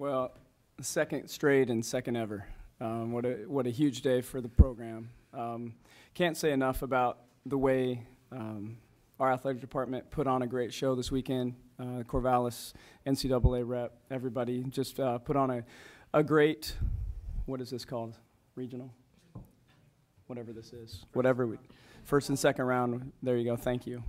Well, second straight and second ever. What a huge day for the program. Can't say enough about the way our athletic department put on a great show this weekend. Corvallis, NCAA rep, everybody just put on a great, what is this called? Regional? Whatever this is. First and second round, there you go, thank you.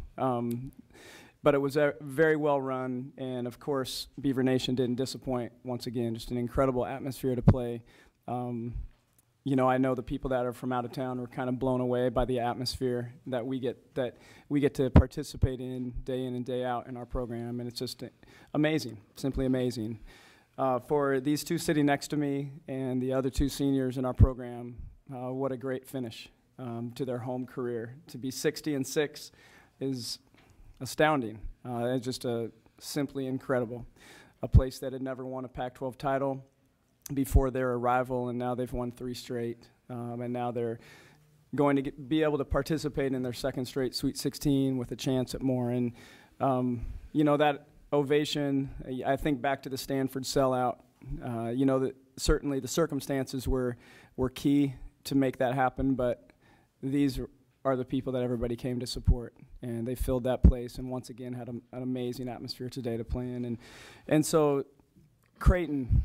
But it was very well run, and of course, Beaver Nation didn't disappoint once again. Just an incredible atmosphere to play. You know, I know the people that are from out of town were kind of blown away by the atmosphere that we get to participate in and day out in our program, and it's just amazing, simply amazing. For these two sitting next to me and the other two seniors in our program, what a great finish to their home career. To be 60-6 is astounding. It's just simply incredible. A place that had never won a Pac-12 title before their arrival, and now they've won 3 straight. And now they're going to be able to participate in their second straight Sweet 16 with a chance at more. And, you know, that ovation, I think back to the Stanford sellout, you know, certainly the circumstances were key to make that happen, but these are the people that everybody came to support, and they filled that place and once again had an amazing atmosphere today to play in. And so Creighton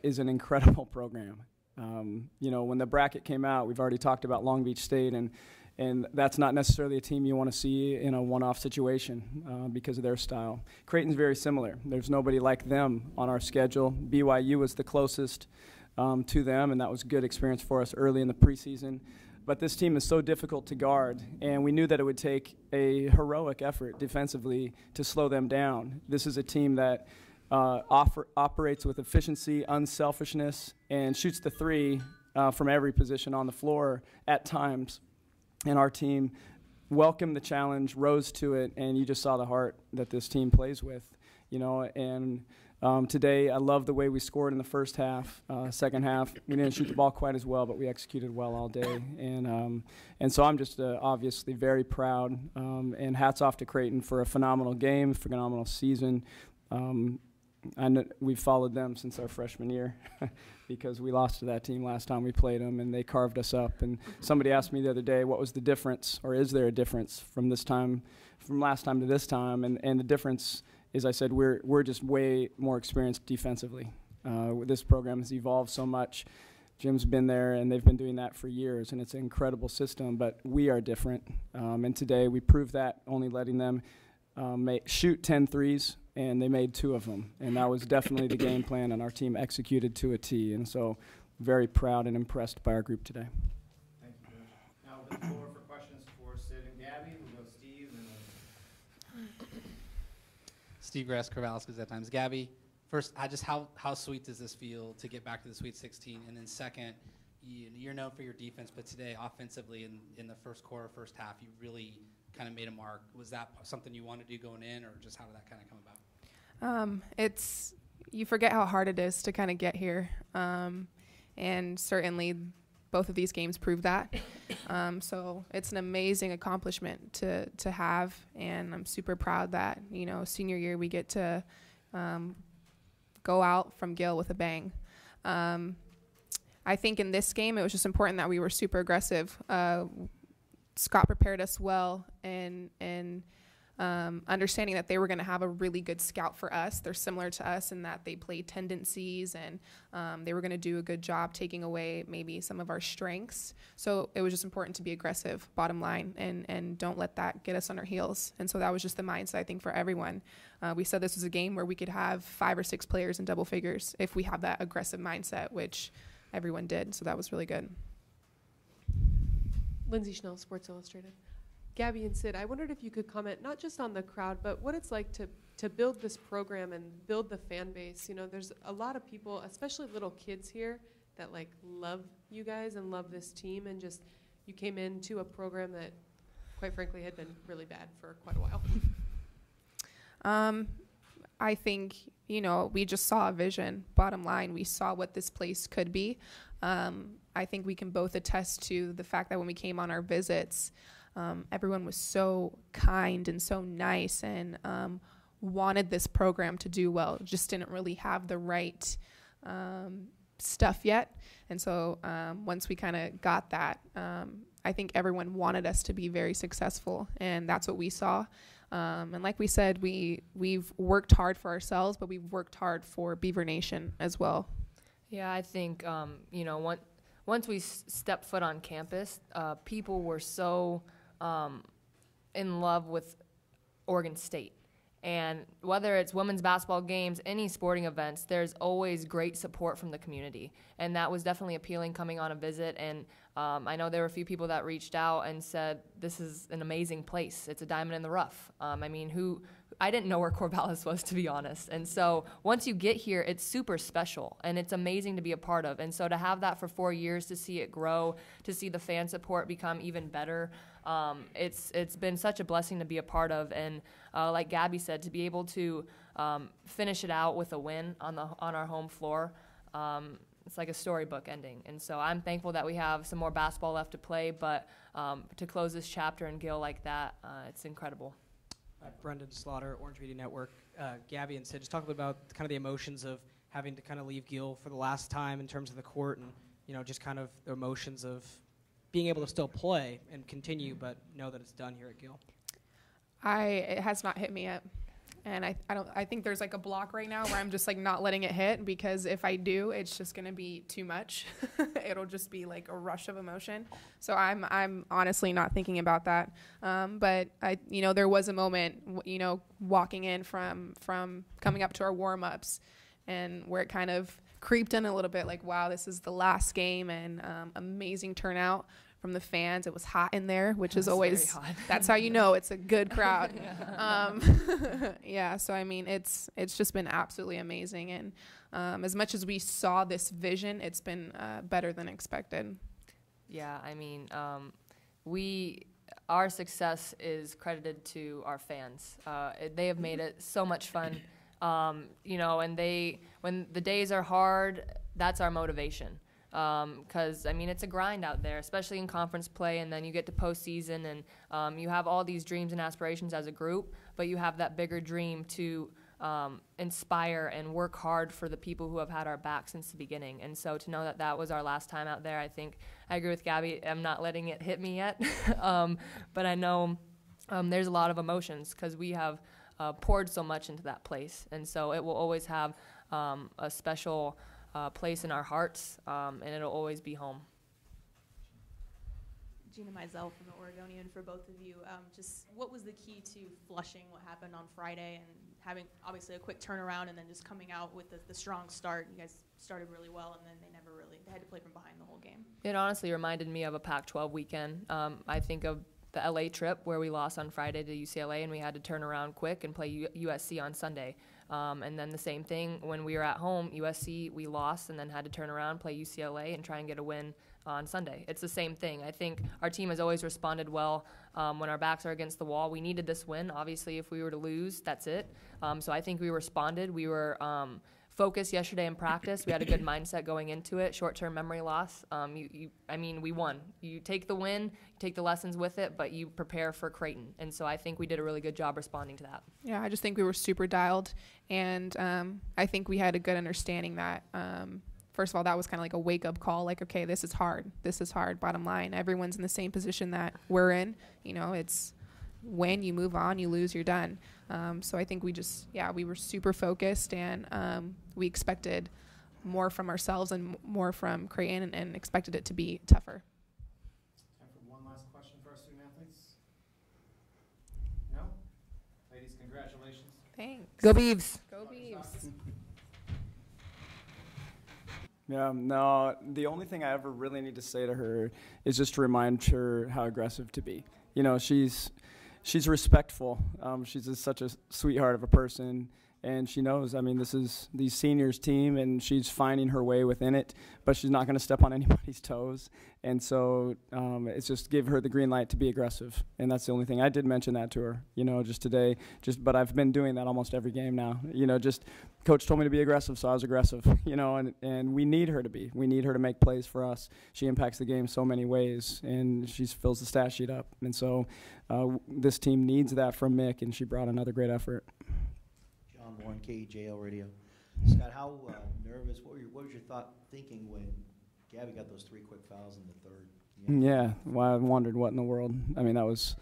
is an incredible program. You know, when the bracket came out, we've already talked about Long Beach State, and that's not necessarily a team you want to see in a one-off situation because of their style. Creighton's very similar. There's nobody like them on our schedule. BYU was the closest to them, and that was a good experience for us early in the preseason. But this team is so difficult to guard, and we knew that it would take a heroic effort defensively to slow them down. This is a team that operates with efficiency, unselfishness, and shoots the three from every position on the floor at times. And our team welcomed the challenge, rose to it, and you just saw the heart that this team plays with, you know. And today, I love the way we scored in the first half. Second half, we didn't shoot the ball quite as well, but we executed well all day. And so I'm just obviously very proud. And hats off to Creighton for a phenomenal game, phenomenal season. I know we've followed them since our freshman year because we lost to that team last time we played them, and they carved us up. And somebody asked me the other day, what was the difference, or is there a difference from last time to this time? And the difference is, I said, we're just way more experienced defensively. This program has evolved so much. Jim's been there, and they've been doing that for years, and it's an incredible system, but we are different. And today we proved that, only letting them shoot 10 threes, and they made 2 of them. And that was definitely the game plan, and our team executed to a T. And so very proud and impressed by our group today. Thank you, Coach. Now we'll the floor for questions for Sid and Gabby. We'll go Steve. Steve Gress, Corvallis Gazette Times. Gabby, first, how sweet does this feel to get back to the Sweet 16? And then second, you're known for your defense, but today offensively in the first quarter, first half, you really kind of made a mark. Was that something you wanted to do going in, or just how did that kind of come about? You forget how hard it is to kind of get here, and certainly both of these games prove that. So it's an amazing accomplishment to have, and I'm super proud that, you know, senior year we get to go out from Gill with a bang. I think in this game it was just important that we were super aggressive. Scott prepared us well, and understanding that they were going to have a really good scout for us. They're similar to us in that they play tendencies, and they were going to do a good job taking away maybe some of our strengths. So it was just important to be aggressive, bottom line, and don't let that get us on our heels. And so that was just the mindset, I think, for everyone. We said this was a game where we could have 5 or 6 players in double figures if we have that aggressive mindset, which everyone did. So that was really good. Lindsay Schnell, Sports Illustrated. Gabby and Sid, I wondered if you could comment not just on the crowd, but what it's like to build this program and build the fan base. You know, there's a lot of people, especially little kids here, that like love you guys and love this team, and just you came into a program that, quite frankly, had been really bad for quite a while. I think, you know, we just saw a vision. Bottom line, we saw what this place could be. I think we can both attest to the fact that when we came on our visits, everyone was so kind and so nice and wanted this program to do well, just didn't really have the right stuff yet. And so once we kind of got that, I think everyone wanted us to be very successful, and that's what we saw. And like we said, we've worked hard for ourselves, but we've worked hard for Beaver Nation as well. Yeah, I think, once we stepped foot on campus, people were so in love with Oregon State. And whether it's women's basketball games, any sporting events, there's always great support from the community. And that was definitely appealing coming on a visit. And I know there were a few people that reached out and said, this is an amazing place. It's a diamond in the rough. I didn't know where Corvallis was, to be honest. And so once you get here, it's super special, and it's amazing to be a part of. And so to have that for 4 years, to see it grow, to see the fan support become even better, it's been such a blessing to be a part of. And like Gabby said, to be able to finish it out with a win on our home floor, it's like a storybook ending. And so I'm thankful that we have some more basketball left to play, but to close this chapter in Gill like that, it's incredible. Brendan Slaughter, Orange Media Network. Gabby and Sid, just talk a little about kind of the emotions of having to kind of leave Gill for the last time in terms of the court, and just kind of the emotions of being able to still play and continue, but know that it's done here at Gill. It has not hit me yet. And I think there's like a block right now where I'm just like not letting it hit, because if I do, it's just going to be too much. It'll just be like a rush of emotion. So I'm honestly not thinking about that. But there was a moment, walking in from coming up to our warm-ups, and where it kind of creeped in a little bit, like, wow, this is the last game, and amazing turnout from the fans. It was hot in there, which is always, that's how you know it's a good crowd. So I mean, it's just been absolutely amazing. And as much as we saw this vision, it's been better than expected. Yeah, I mean, our success is credited to our fans. They have made it so much fun. And when the days are hard, that's our motivation. Because, it's a grind out there, especially in conference play, and then you get to postseason, and you have all these dreams and aspirations as a group, but you have that bigger dream to inspire and work hard for the people who have had our back since the beginning. And so to know that that was our last time out there, I agree with Gabby. I'm not letting it hit me yet, but I know there's a lot of emotions, because we have poured so much into that place, and so it will always have a special place in our hearts, and it'll always be home. Gina Mizell from the Oregonian for both of you. Just what was the key to flushing what happened on Friday and having obviously a quick turnaround and then just coming out with the strong start? You guys started really well, and then they had to play from behind the whole game. It honestly reminded me of a Pac-12 weekend. I think of the LA trip where we lost on Friday to UCLA, and we had to turn around quick and play USC on Sunday. And then the same thing when we were at home, USC, we lost and then had to turn around, play UCLA, and try and get a win on Sunday. It's the same thing. I think our team has always responded well when our backs are against the wall. We needed this win. Obviously, if we were to lose, that's it. So I think we responded. We were focused yesterday in practice. We had a good mindset going into it. Short-term memory loss. We won. You take the win, you take the lessons with it, but you prepare for Creighton. And so I think we did a really good job responding to that. Yeah, I just think we were super dialed, and I think we had a good understanding that, first of all, that was kind of like a wake-up call, like, okay, this is hard. This is hard, bottom line. Everyone's in the same position that we're in. It's win, you move on, you lose, you're done. So I think we were super focused, and we expected more from ourselves and more from Creighton, and expected it to be tougher. Time for one last question for our student athletes. No? Ladies, congratulations. Thanks. Go Beavs. Go Beavs. Yeah, no, the only thing I ever really need to say to her is just to remind her how aggressive to be. She's respectful. She's such a sweetheart of a person, and she knows, this is these seniors team, and she's finding her way within it, but she's not going to step on anybody's toes. And so it's just give her the green light to be aggressive, and that's the only thing. I did mention that to her, just today, but I've been doing that almost every game now. Just coach told me to be aggressive, so I was aggressive, and we need her to be. We need her to make plays for us. She impacts the game so many ways, and she fills the stat sheet up. And so this team needs that from Mick, and she brought another great effort. Tom Warren, KJL Radio. Scott, how nervous, what was your thinking when Gabby got those 3 quick fouls in the third? Yeah, well, I wondered what in the world. I mean, that was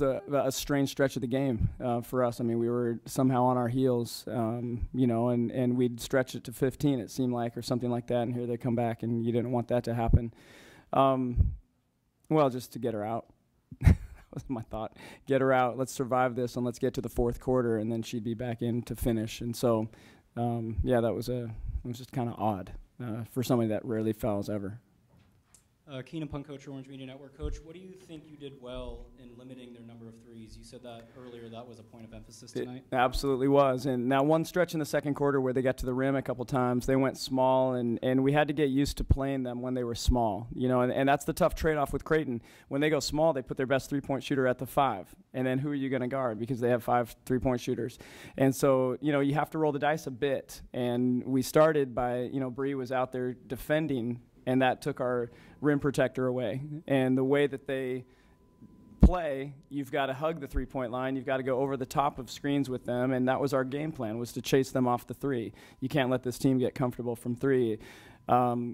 a strange stretch of the game for us. I mean, we were somehow on our heels, and we'd stretch it to 15, it seemed like, or something like that, and here they come back, and you didn't want that to happen. Well, just to get her out. That was my thought. Get her out, let's survive this, and let's get to the fourth quarter, and then she'd be back in to finish. And so, it was just kind of odd for somebody that rarely fouls ever. Keenan Punk, Coach, Orange Media Network. Coach, what do you think you did well in limiting their number of threes? You said that earlier, that was a point of emphasis tonight. It absolutely was. And now one stretch in the second quarter where they got to the rim a couple times, they went small, and we had to get used to playing them when they were small. And that's the tough trade-off with Creighton. When they go small, they put their best three-point shooter at the 5. And then who are you going to guard? Because they have 5 three-point shooters. And so, you have to roll the dice a bit. And we started by, Bree was out there defending, and that took our rim protector away. And the way that they play, you've got to hug the three-point line. You've got to go over the top of screens with them, and that was our game plan, was to chase them off the 3. You can't let this team get comfortable from 3.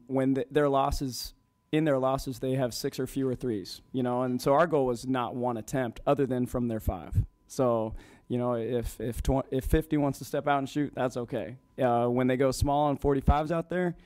When their losses, they have 6 or fewer threes, and so our goal was not one attempt other than from their 5. So, if 50 wants to step out and shoot, that's okay. When they go small and 45's out there,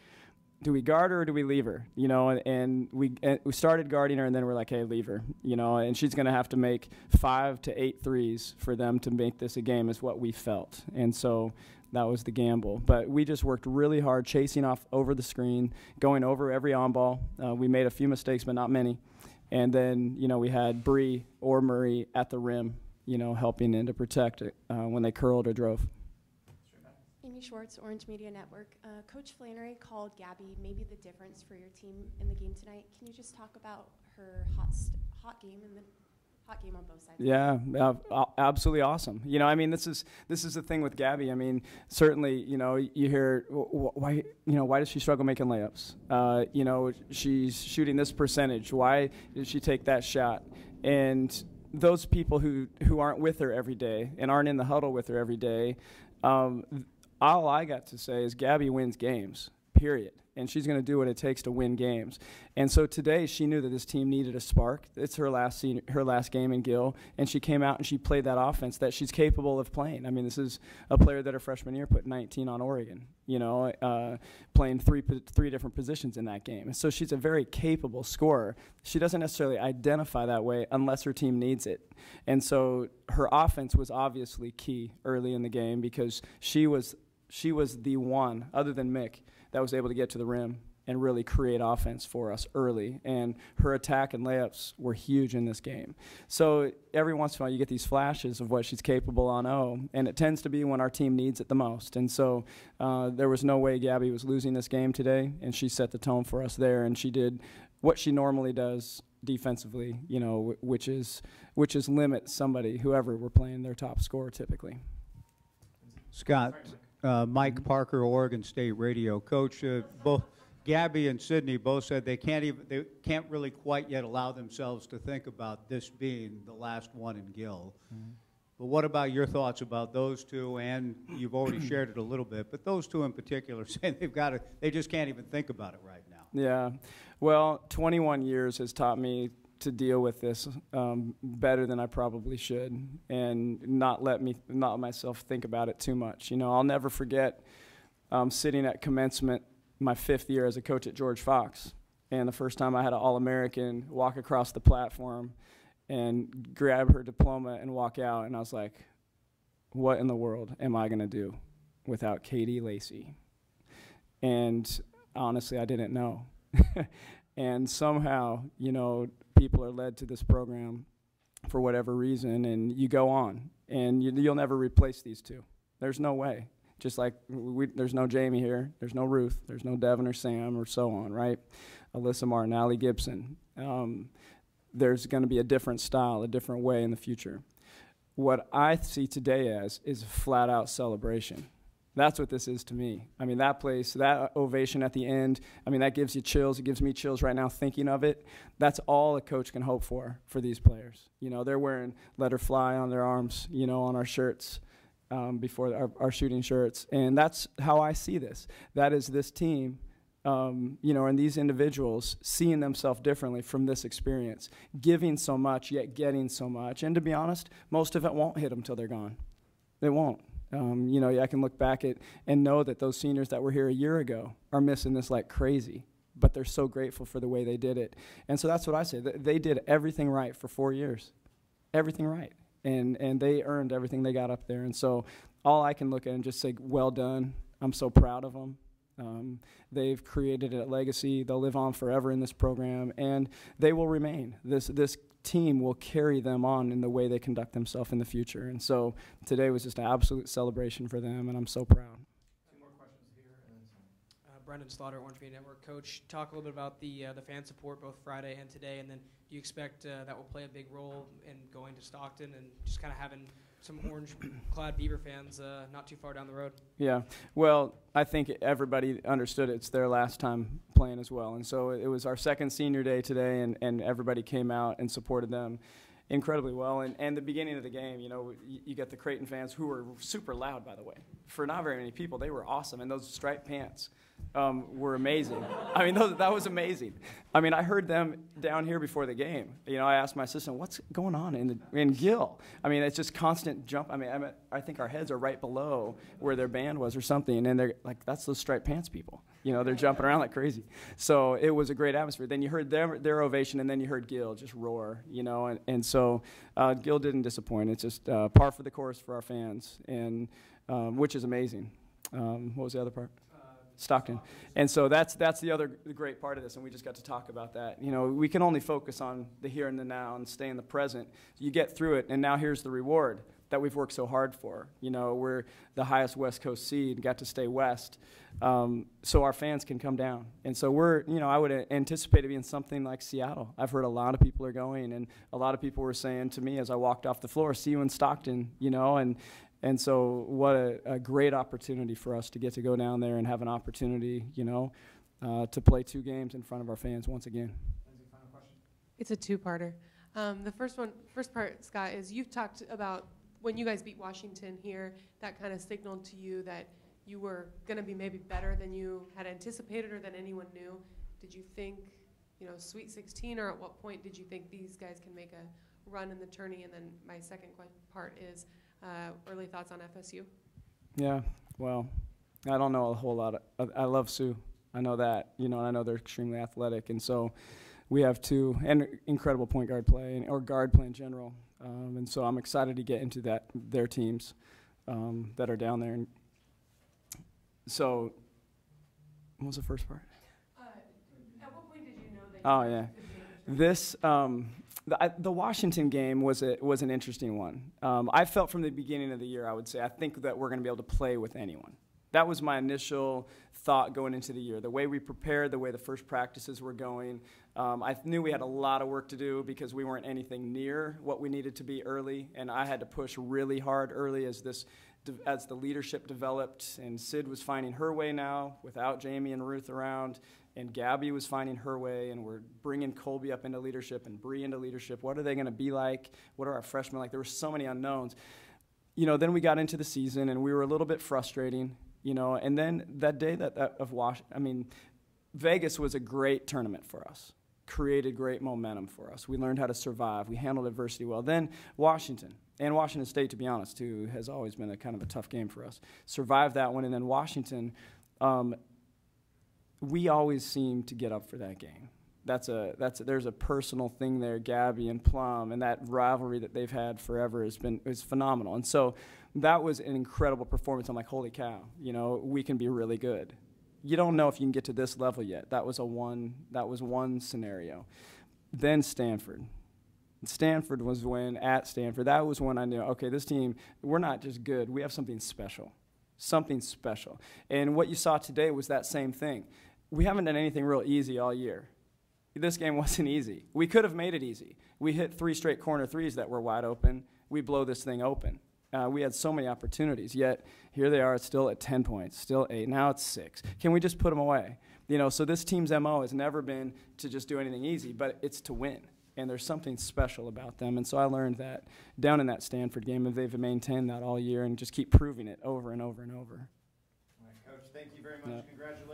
do we guard her or do we leave her? And we started guarding her, and then we're like, hey, leave her. And she's going to have to make 5 to 8 threes for them to make this a game, is what we felt. And so that was the gamble. But we just worked really hard, chasing off over the screen, going over every on-ball. We made a few mistakes, but not many. And then, we had Bree or Murray at the rim, helping in to protect it when they curled or drove. Amy Schwartz, Orange Media Network. Coach Flannery called Gabby maybe the difference for your team in the game tonight. Can you just talk about her hot game and the hot game on both sides? Yeah, absolutely awesome. This is the thing with Gabby. I mean, certainly, you hear why does she struggle making layups? She's shooting this percentage. Why did she take that shot? And those people who aren't with her every day and aren't in the huddle with her every day, all I got to say is Gabby wins games, period. And she's going to do what it takes to win games. And so today she knew that this team needed a spark. It's her last game in Gill, and she came out and she played that offense that she's capable of playing. I mean, this is a player that her freshman year put 19 on Oregon, playing three different positions in that game. And so she's a very capable scorer. She doesn't necessarily identify that way unless her team needs it. And so her offense was obviously key early in the game because she was the one, other than Mick, that was able to get to the rim and really create offense for us early. And her attack and layups were huge in this game. So every once in a while you get these flashes of what she's capable on O, and it tends to be when our team needs it the most. And so there was no way Gabby was losing this game today, and she set the tone for us there, and she did what she normally does defensively, which is limit somebody, whoever we're playing, their top scorer typically. Scott. Mike Parker, Oregon State Radio. Coach, both Gabby and Sydney both said they can't really quite yet allow themselves to think about this being the last one in Gill. Mm-hmm. But what about your thoughts about those two? And you've already shared it a little bit, but those two in particular saying they just can't even think about it right now. Yeah, well, 21 years has taught me to deal with this better than I probably should, and not let myself think about it too much. I'll never forget sitting at commencement my 5th year as a coach at George Fox, and the first time I had an All-American walk across the platform and grab her diploma and walk out, and I was like, what in the world am I going to do without Katie Lacey? And honestly, I didn't know. And somehow, people are led to this program for whatever reason, and you go on, and you'll never replace these two. There's no way. Just like there's no Jamie here, there's no Ruth, there's no Devin or Sam or so on, right? Alyssa Martin, Allie Gibson. There's going to be a different style, a different way in the future. What I see today as is a flat-out celebration. That's what this is to me. I mean, that place, that ovation at the end, I mean, that gives you chills. It gives me chills right now thinking of it. That's all a coach can hope for these players. They're wearing "Let Her Fly" on their arms, on our shirts. before our shooting shirts. And that's how I see this. That is this team, and these individuals seeing themselves differently from this experience, giving so much, yet getting so much. And to be honest, most of it won't hit them till they're gone. It won't. I can look back at and know that those seniors that were here a year ago are missing this like crazy, but they're so grateful for the way they did it. And so that's what I say. They did everything right for 4 years, everything right. And they earned everything they got up there. And so all I can look at and just say, well done. I'm so proud of them. They've created a legacy. They'll live on forever in this program, and they will remain. This team will carry them on in the way they conduct themselves in the future. And so today was just an absolute celebration for them, and I'm so proud. Two more questions here, and then some. Brendan Slaughter, Orange Media Network. Coach, talk a little bit about the fan support both Friday and today, and then do you expect that will play a big role in going to Stockton and just kind of having some orange-clad Beaver fans not too far down the road? Yeah, well, I think everybody understood it's their last time playing as well. And so it was our second senior day today, and everybody came out and supported them incredibly well. And the beginning of the game, you get the Creighton fans who were super loud, by the way. For not very many people, they were awesome. And those striped pants were amazing. I mean, that was amazing. I mean, I heard them down here before the game. I asked my assistant, what's going on in Gill? I mean, it's just constant jump. I mean, I think our heads are right below where their band was or something. And they're like, that's those striped pants people. They're jumping around like crazy. So it was a great atmosphere. Then you heard their ovation, and then you heard Gill just roar, and so Gill didn't disappoint. It's just par for the course for our fans, and which is amazing. What was the other part? Stockton. And so that's the other great part of this, and we just got to talk about that. We can only focus on the here and the now and stay in the present. You get through it, and now here's the reward that we've worked so hard for. We're the highest West Coast seed, got to stay west, so our fans can come down. And so I would anticipate it being something like Seattle. I've heard a lot of people are going, and a lot of people were saying to me as I walked off the floor, see you in Stockton, and so what a great opportunity for us to get to go down there and have an opportunity, to play 2 games in front of our fans once again. Final question? It's a two-parter. The first part, Scott, is you've talked about when you guys beat Washington here, that kind of signaled to you that you were going to be maybe better than you had anticipated or than anyone knew. Did you think, Sweet 16, or at what point did you think these guys can make a run in the tourney? And then my second part is early thoughts on FSU. Yeah, well, I don't know a whole lot. I love Sue. I know that, and I know they're extremely athletic. And so we have 2 and incredible point guard play or guard play in general. And so I'm excited to get into their teams that are down there. And so, what was the first part? At what point did you know that? Oh yeah, this the Washington game was an interesting one. I felt from the beginning of the year, I would say, I think that we're going to be able to play with anyone. That was my initial thought going into the year. The way we prepared, the way the first practices were going, I knew we had a lot of work to do because we weren't anything near what we needed to be early, and I had to push really hard early as the leadership developed, and Sid was finding her way now without Jamie and Ruth around, and Gabby was finding her way, and we're bringing Colby up into leadership and Bree into leadership. What are they going to be like? What are our freshmen like? There were so many unknowns. Then we got into the season, and we were a little bit frustrating. And then that day Vegas was a great tournament for us, created great momentum for us. We learned how to survive. We handled adversity well. Then Washington, and Washington State, to be honest, too, has always been a kind of a tough game for us. Survived that one, and then Washington, we always seem to get up for that game. There's a personal thing there, Gabby and Plum, and that rivalry that they've had forever is phenomenal. And so that was an incredible performance. I'm like, holy cow, we can be really good. You don't know if you can get to this level yet. That was one scenario. Then Stanford. Stanford was at Stanford. That was when I knew, okay, this team, we're not just good. We have something special. Something special. And what you saw today was that same thing. We haven't done anything real easy all year. This game wasn't easy. We could have made it easy. We hit 3 straight corner threes that were wide open. We blow this thing open. We had so many opportunities, yet here they are, it's still at 10 points, still 8, now it's 6. Can we just put them away? So this team's MO has never been to just do anything easy, but it's to win. and there's something special about them. And so I learned that down in that Stanford game, and they've maintained that all year and just keep proving it over and over and over. All right, Coach, thank you very much. Yeah. Congratulations.